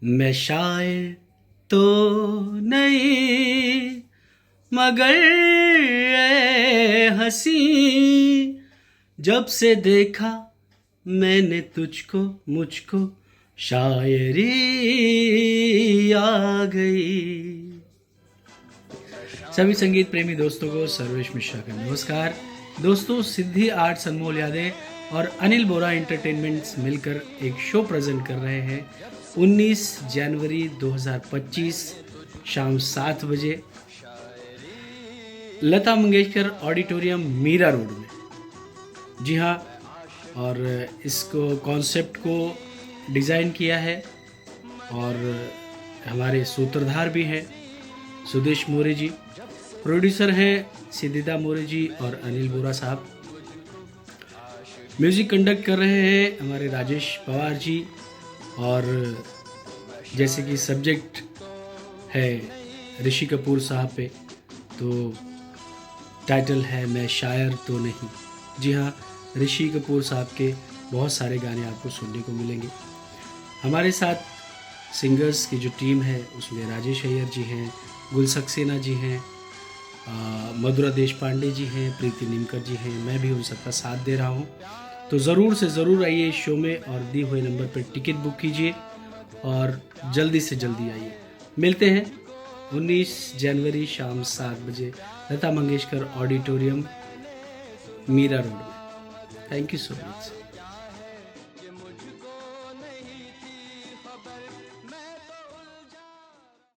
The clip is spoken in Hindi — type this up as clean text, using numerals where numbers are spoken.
मैं शायर तो नहीं मगर ए हंसी, जब से देखा मैंने तुझको मुझको शायरी आ गई। सभी संगीत प्रेमी दोस्तों को सर्वेश मिश्रा का नमस्कार। दोस्तों, सिद्धि आर्ट्स अनमोल यादें और अनिल बोरा एंटरटेनमेंट्स मिलकर एक शो प्रेजेंट कर रहे हैं 19 जनवरी 2025 शाम 7 बजे लता मंगेशकर ऑडिटोरियम मीरा रोड में। जी हाँ, और इसको कॉन्सेप्ट को डिज़ाइन किया है और हमारे सूत्रधार भी हैं सुदेश मोरे जी, प्रोड्यूसर हैं सिद्धिदा मोरे जी और अनिल बोरा साहब। म्यूज़िक कंडक्ट कर रहे हैं हमारे राजेश पवार जी, और जैसे कि सब्जेक्ट है ऋषि कपूर साहब पे, तो टाइटल है मैं शायर तो नहीं। जी हाँ, ऋषि कपूर साहब के बहुत सारे गाने आपको सुनने को मिलेंगे। हमारे साथ सिंगर्स की जो टीम है उसमें राजेश अय्यर जी हैं, गुल सक्सेना जी हैं, मधुरा देश पांडे जी हैं, प्रीति निमकर जी हैं, मैं भी उन सबका साथ दे रहा हूँ। तो ज़रूर से ज़रूर आइए इस शो में और दिए हुए नंबर पर टिकट बुक कीजिए और जल्दी से जल्दी आइए। मिलते हैं 19 जनवरी शाम 7 बजे लता मंगेशकर ऑडिटोरियम मीरा रोड में। Thank you so much.